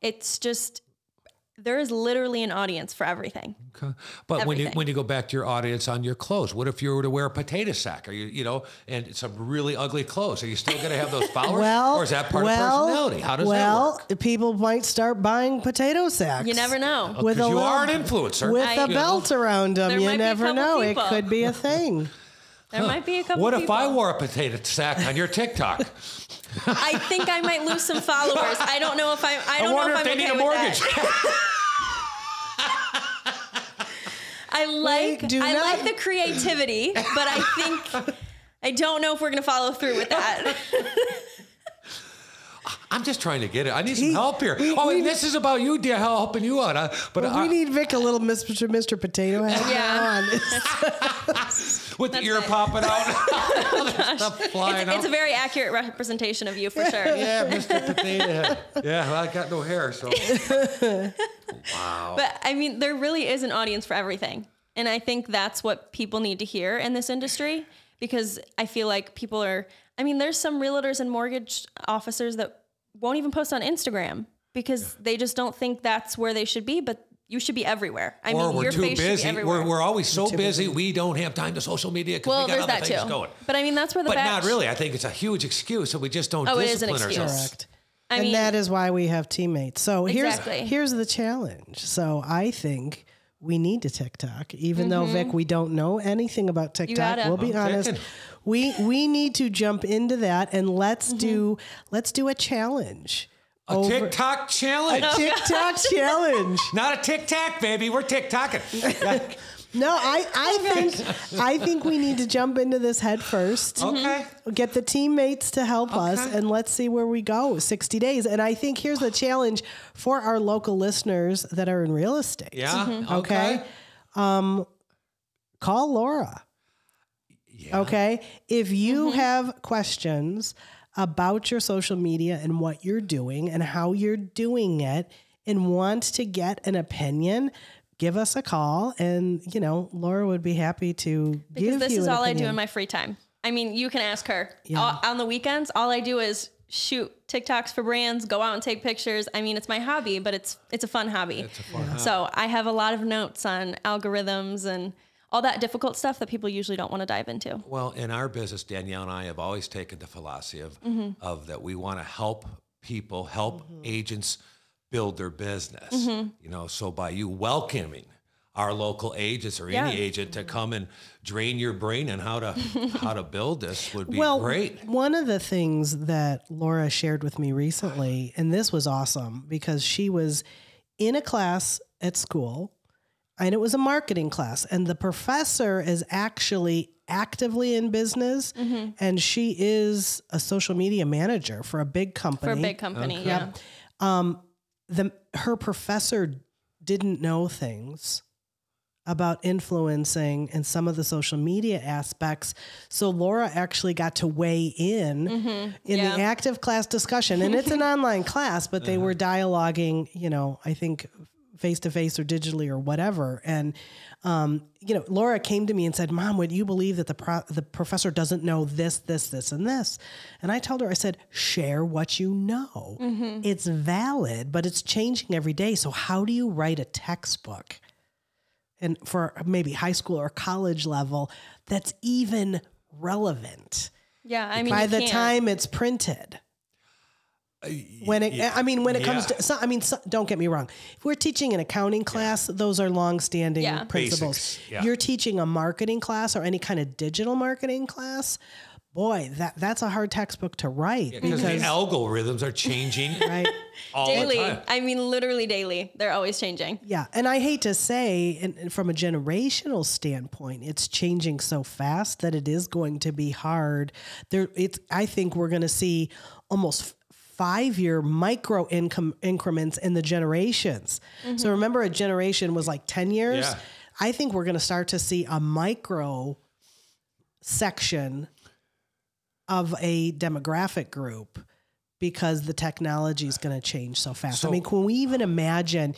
C: it's just, there is literally an audience for everything.
A: Okay. But when you go back to your audience on your clothes, what if you were to wear a potato sack or and some really ugly clothes? Are you still going to have those followers? Or is that part of personality? How does that work?
B: People might start buying potato sacks.
C: You never know.
A: Because you are an influencer.
B: With a belt around them. You never know. It could be a thing.
C: There might be a couple
A: What
C: people.
A: if I wore a potato sack on your TikTok?
C: I think I might lose some followers. I don't know if I wonder if they need a mortgage. I like the creativity, but I don't know if we're going to follow through with that.
A: I'm just trying to get it. I need some help here. And this is about you, dear, helping you out.
B: We need Vic a little Mr. Potato Head.
C: Yeah.
A: With the ear popping out. Stuff flying out.
C: It's a very accurate representation of you for sure.
A: Yeah, Mr. Potato Head. Yeah, well, I got no hair, so. Wow.
C: But I mean, there really is an audience for everything. And I think that's what people need to hear in this industry, because I feel like people are, I mean, there's some realtors and mortgage officers that won't even post on Instagram because they just don't think that's where they should be, but you should be everywhere. I mean,
A: we're
C: your
A: too
C: face
A: busy.
C: should be everywhere.
A: We're always so busy. We don't have time to social media because we got other things going.
C: But I mean, that's where the
A: But not really. I think it's a huge excuse, so we just don't discipline ourselves.
B: Correct. And that is why we have teammates. So
C: Exactly.
B: here's the challenge. So I think we need to TikTok, even though Vic, we don't know anything about TikTok. We'll be honest. We need to jump into that and let's do a challenge.
A: A TikTok challenge.
B: A TikTok challenge.
A: Not a tic-tac, baby. We're TikToking.
B: No, I think we need to jump into this head first.
A: Okay.
B: Get the teammates to help us, and let's see where we go. 60 days. And I think here's the challenge for our local listeners that are in real estate.
A: Yeah.
B: Okay. Call Laura.
A: Yeah.
B: Okay. If you have questions about your social media and what you're doing and how you're doing it and want to get an opinion, give us a call, and Laura would be happy to give you an opinion.
C: Because this is all I do in my free time. I mean, you can ask her. On the weekends, all I do is shoot TikToks for brands, go out and take pictures. I mean, it's my hobby, but it's a fun hobby.
A: It's a fun hobby.
C: So I have a lot of notes on algorithms and all that difficult stuff that people usually don't want to dive into.
A: Well, in our business, Danielle and I have always taken the philosophy of that we want to help people, help agents build their business. So by you welcoming our local agents or any agent to come and drain your brain on how to build this would be great.
B: One of the things that Laura shared with me recently, and this was awesome because she was in a class at school, and it was a marketing class, and the professor is actually actively in business, and she is a social media manager for a big company. Her professor didn't know things about influencing and some of the social media aspects. So Laura actually got to weigh in the active class discussion. And it's an online class, but they were dialoguing, I think face-to-face or digitally or whatever. And, Laura came to me and said, Mom, would you believe that the professor doesn't know this, this, this, and this? And I told her, I said, share what you know. It's valid, but it's changing every day. So how do you write a textbook? And for maybe high school or college level, that's even relevant.
C: Yeah, I mean,
B: by the time it's printed. When it comes to, don't get me wrong. If we're teaching an accounting class, those are long-standing principles.
A: Basics, yeah.
B: You're teaching a marketing class or any kind of digital marketing class, boy, that's a hard textbook to write.
A: Because the algorithms are changing all
C: daily.
A: the time.
C: I mean, literally daily. They're always changing.
B: Yeah, and I hate to say, and from a generational standpoint, it's changing so fast that it is going to be hard. I think we're going to see almost 5-year micro income increments in the generations. So remember, a generation was like 10 years.
A: Yeah.
B: I think we're going to start to see a micro section of a demographic group because the technology is going to change so fast. I mean, can we even imagine,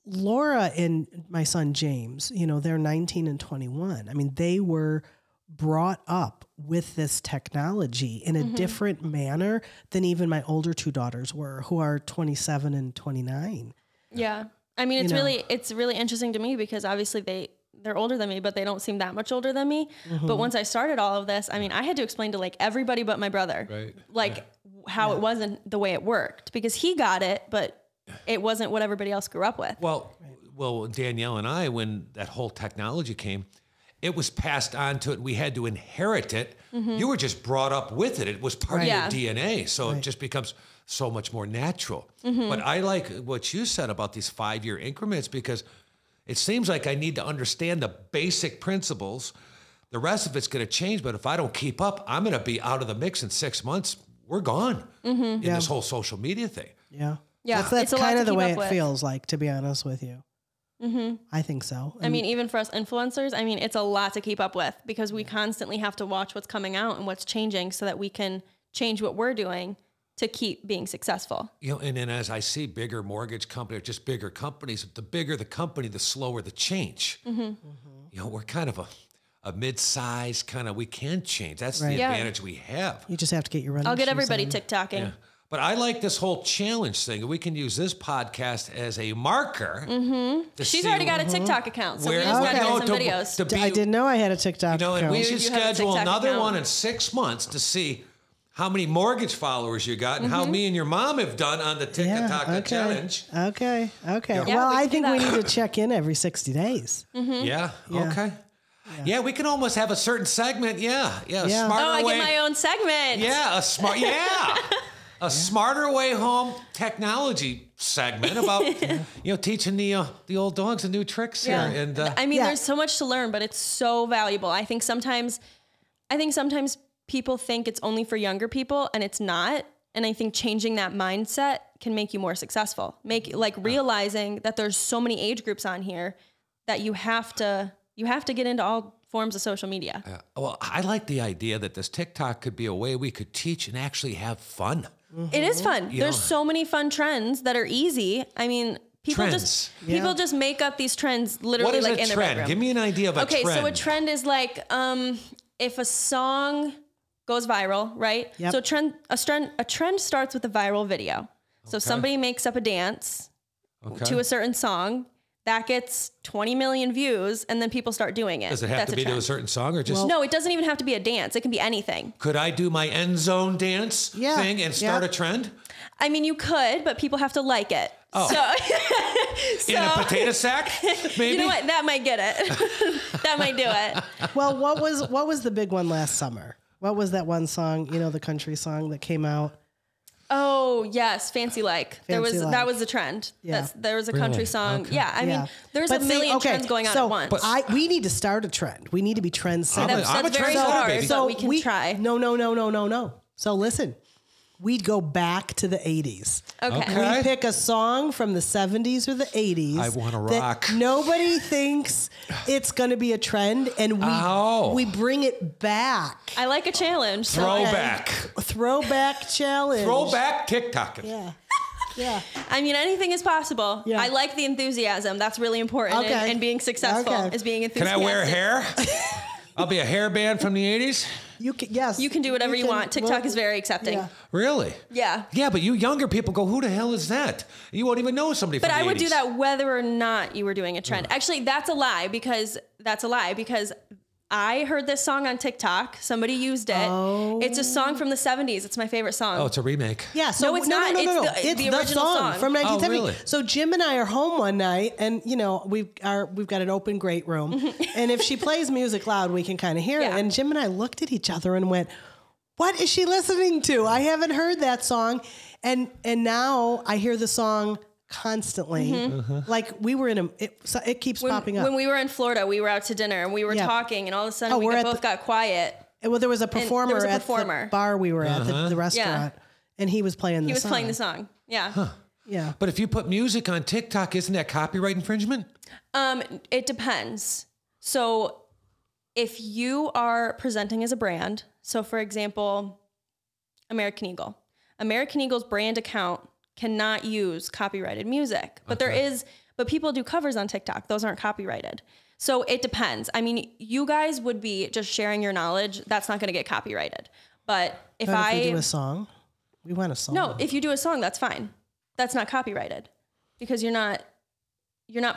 B: Laura and my son James, they're 19 and 21. I mean, they were brought up with this technology in a different manner than even my older 2 daughters were, who are 27 and 29.
C: Yeah. I mean, it's really interesting to me because obviously they're older than me, but they don't seem that much older than me. But once I started all of this, I mean, I had to explain to everybody but my brother, how it wasn't the way it worked because he got it, but it wasn't what everybody else grew up with.
A: Well, Danielle and I, when that whole technology came, it was passed on to it. We had to inherit it. You were just brought up with it. It was part of your DNA. So it just becomes so much more natural. But I like what you said about these 5-year increments because it seems like I need to understand the basic principles. The rest of it's going to change. But if I don't keep up, I'm going to be out of the mix in 6 months we're gone in this whole social media thing.
B: Yeah.
C: Yeah,
B: That's
C: it's a lot
B: kind
C: to
B: of the
C: keep
B: way
C: up
B: it
C: with.
B: feels like, to be honest with you. I think so.
C: I mean, even for us influencers, I mean, it's a lot to keep up with because we constantly have to watch what's coming out and what's changing so that we can change what we're doing to keep being successful.
A: You know, and then as I see bigger mortgage companies, just bigger companies, the bigger the company, the slower the change. You know, we're kind of a mid-size kind of, we can change. That's the advantage we have.
B: You just have to get your running
C: I'll get
B: shoes
C: everybody
B: on.
C: TikToking.
A: Yeah. But I like this whole challenge thing. We can use this podcast as a marker. To
C: She's
A: see
C: already got a TikTok account, so we
A: where
C: just got to
A: go
C: get some videos.
A: to be,
B: I didn't know I had a TikTok
A: you know, and
B: account.
A: we should
C: You have a
A: schedule
C: TikTok
A: another
C: account.
A: one in 6 months to see how many mortgage followers you got and how me and your mom have done on the TikTok challenge.
B: Okay.
C: Yeah,
B: Well,
C: we
B: I
C: can
B: think
C: do
B: we
C: that.
B: need to check in every 60 days.
A: Yeah. Okay. Yeah, we can almost have a certain segment. Yeah.
B: Yeah.
A: Smarter
C: Oh, I
A: way.
C: get my own segment.
A: Yeah, a smarter way home technology segment about teaching the old dogs the new tricks here. And
C: I mean, there's so much to learn, but it's so valuable. I think sometimes people think it's only for younger people, and it's not. And I think changing that mindset can make you more successful. Realizing that there's so many age groups on here that you have to get into all forms of social media.
A: well, I like the idea that this TikTok could be a way we could teach and actually have fun.
C: It is fun. There's so many fun trends that are easy. I mean, people
A: Trends.
C: just make up these trends literally
A: What is
C: like
A: a
C: in their
A: trend?
C: bedroom.
A: Give me an idea of a trend.
C: Okay, so a trend is like if a song goes viral, right?
B: Yep.
C: So a trend starts with a viral video. So somebody makes up a dance to a certain song. That gets 20 million views, and then people start doing it.
A: Does it have
C: That's
A: to be to a
C: trend.
A: certain song or just...
C: No, it doesn't even have to be a dance. It can be anything.
A: Could I do my end zone dance thing and start a trend?
C: I mean, you could, but people have to like it.
A: Oh. In a potato sack, maybe?
C: You know what? That might get it. That might do it.
B: Well, what was the big one last summer? What was that one song, the country song that came out?
C: Oh yes, Fancy Like. That was the trend.
B: Yeah.
C: There was a country
A: Really?
C: song.
A: Okay.
C: Yeah, I mean, there's
B: But
C: a
B: see,
C: million
B: okay,
C: trends going on
B: so
C: at once.
B: we need to start a trend. We need to be trendsetters.
A: I'm a
C: That's very
A: trendsetter,
C: hard,
A: baby.
C: but we can try.
B: No. So listen, we'd go back to the 80s.
C: Okay.
B: We pick a song from the 70s or the 80s.
A: I wanna
B: that
A: rock.
B: Nobody thinks it's going to be a trend, and we bring it back.
C: I like a challenge. So
A: Throwback.
B: Throwback challenge.
A: Throwback TikTok.
B: Yeah.
C: I mean, anything is possible.
B: Yeah.
C: I like the enthusiasm. That's really important in being successful.
B: Okay.
C: Is being
A: Can
C: enthusiastic.
A: I wear hair? I'll be a hair band from the 80s.
B: You can
C: do whatever you want. TikTok is very accepting.
B: Yeah.
A: Really?
C: Yeah.
A: Yeah, but you younger people go, who the hell is that? You won't even know somebody from
C: But
A: the 80s.
C: I would do that whether or not you were doing a trend. Actually, that's a lie because I heard this song on TikTok. Somebody used it.
B: Oh.
C: It's a song from the 70s. It's my favorite song.
A: Oh, it's a remake.
B: Yeah, so
C: No, it's not.
B: No.
C: It's the original song.
B: from 1970.
A: Oh, really?
B: So Jim and I are home one night, and we've got an open great room, and if she plays music loud, we can kind of hear it.
C: Yeah.
B: And Jim and I looked at each other and went, "What is she listening to? I haven't heard that song." And now I hear the song constantly. Like we were it keeps popping up.
C: When we were in Florida, we were out to dinner and we were talking, and all of a sudden we both got quiet.
B: Well, there was a performer at the bar we were at, the restaurant, and he was playing the song.
C: He was playing the song. Yeah.
A: Huh.
B: Yeah.
A: But if you put music on TikTok, isn't that copyright infringement?
C: It depends. So if you are presenting as a brand, so for example, American Eagle's brand account cannot use copyrighted music, but but people do covers on TikTok. Those aren't copyrighted. So it depends. I mean, you guys would be just sharing your knowledge. That's not going to get copyrighted. But if
B: we do a song, we want a song.
C: No, if you do a song, that's fine. That's not copyrighted because you're not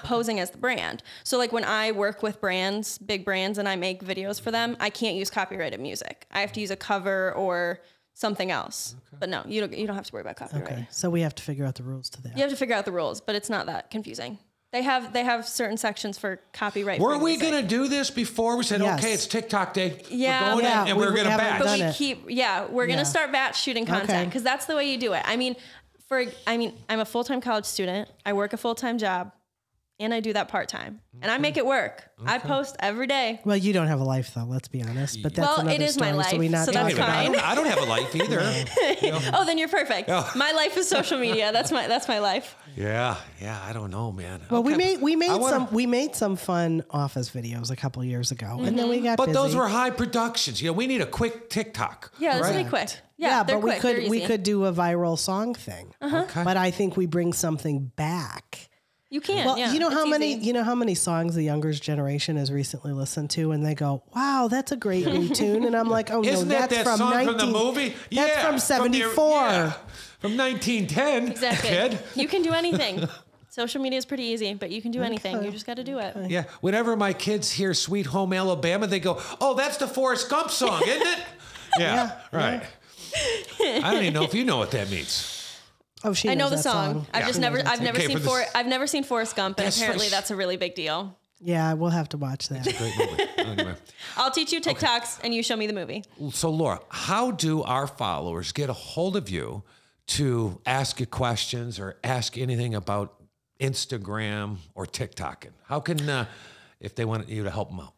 C: posing as the brand. So like when I work with brands, big brands, and I make videos for them, I can't use copyrighted music. I have to use a cover or something else. Okay. But no, you don't have to worry about copyright.
B: Okay. So we have to figure out the rules to that.
C: You have to figure out the rules, but it's not that confusing. They have certain sections for copyright.
A: Were we going to do this before? We said,
B: Yes.
A: okay, it's TikTok day.
C: Yeah.
A: We're going in and we're going to
B: haven't
A: batch.
B: done it.
C: We're going to start batch shooting content because that's the way you do it. I mean, I'm a full-time college student. I work a full-time job. and I do that part-time, and I make it work. I post every day.
B: Well, you don't have a life though, let's be honest, but that's another
C: it is
B: story,
C: my life,
B: so we not
C: so that's
B: talk about
C: fine.
B: it.
A: I don't have a life either. You know?
C: Oh, then you're perfect.
A: Oh.
C: My life is social media. That's my life.
A: Yeah, I don't know, man.
B: Well,
A: Okay.
B: we made some fun office videos a couple years ago, and then we got
A: But
B: busy.
A: those were high productions. You know, we need a quick TikTok.
C: Yeah, this
A: right?
C: will be quick.
B: Yeah,
C: they're
B: but we
C: quick. They're
B: could
C: easy.
B: do a viral song thing.
A: Okay.
B: But I think we bring something back.
C: You can.
B: Well,
C: yeah,
B: you know
C: it's easy.
B: how many songs the younger generation has recently listened to, and they go, "Wow, that's a great new tune," and I'm like, "Oh
A: Isn't
B: no, that's
A: that
B: from
A: song
B: 19,
A: from the movie?
B: That's
A: Yeah,
B: from '74."
A: From 1910.
C: Exactly.
A: Kid.
C: You can do anything. Social media is pretty easy, but you can do anything. You just got to do it.
A: Yeah. Whenever my kids hear "Sweet Home Alabama," they go, "Oh, that's the Forrest Gump song, isn't it?" Yeah. Right. I don't even know if you know what that means.
B: Oh, she
C: I know
B: knows
C: the
B: that
C: song. I've just never
A: Okay,
C: seen
A: for this-
C: I've never seen Forrest Gump, and
A: That's
C: apparently
A: for-
C: that's a really big deal.
B: Yeah, we'll have to watch that.
A: Great movie. Anyway.
C: I'll teach you TikToks, and you show me the movie.
A: So, Laura, how do our followers get a hold of you to ask you questions or ask anything about Instagram or TikTok? How can, if they want you to help them out?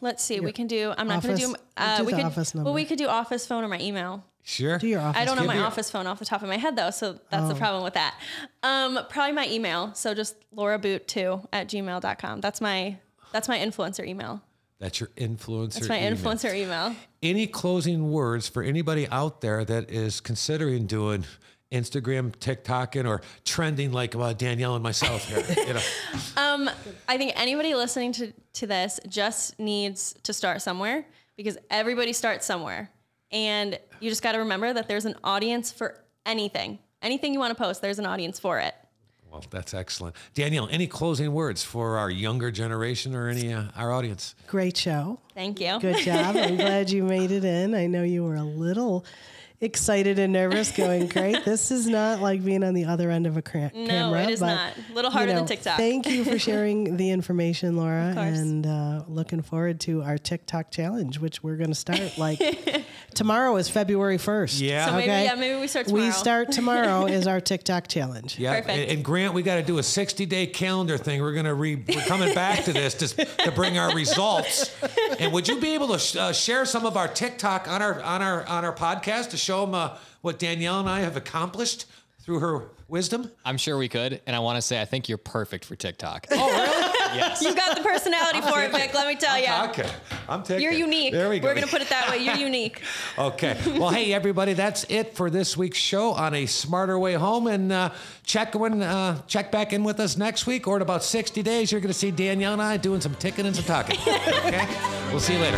C: Let's see. We can do. I'm not going to do.
B: do
C: We
B: the
C: could.
B: office number.
C: Well, we could do office phone or my email.
A: Sure.
B: Do your office.
C: I don't know
A: Give
C: my
A: me-
C: office phone off the top of my head though, so that's the problem with that. Probably my email. So just lauraboot2@gmail.com. That's my influencer email.
A: That's your influencer.
C: That's my
A: email.
C: influencer email.
A: Any closing words for anybody out there that is considering doing Instagram, TikToking, or trending like Danielle and myself here? You know?
C: I think anybody listening to this just needs to start somewhere, because everybody starts somewhere. And you just got to remember that there's an audience for anything. Anything you want to post, there's an audience for it.
A: Well, that's excellent. Danielle, any closing words for our younger generation or any our audience?
B: Great show.
C: Thank you.
B: Good job. I'm glad you made it in. I know you were a little excited and nervous going, great. This is not like being on the other end of a camera.
C: No, it is
B: but,
C: not. A little harder than TikTok.
B: Thank you for sharing the information, Laura.
C: Of course.
B: And looking forward to our TikTok challenge, which we're going to start like tomorrow is February 1st.
A: Yeah.
C: So maybe we start tomorrow.
B: We start tomorrow is our TikTok challenge.
A: Yeah,
C: Perfect.
A: and Grant, we got to do a 60-day calendar thing. We're coming back to this to bring our results. And would you be able to share some of our TikTok on our podcast to show them what Danielle and I have accomplished through her wisdom?
D: I'm sure we could. And I want to say, I think you're perfect for TikTok.
A: Oh, really?
D: Yes.
C: You got the personality for it, Vic. Let me tell you.
A: Okay, I'm taking.
C: You're unique.
A: There we go.
C: We're going to put it that way. You're unique.
A: Okay. Well, hey, everybody, that's it for this week's show on A Smarter Way Home. And check back in with us next week, or in about 60 days, you're going to see Danielle and I doing some ticking and some talking. Okay? We'll see you later.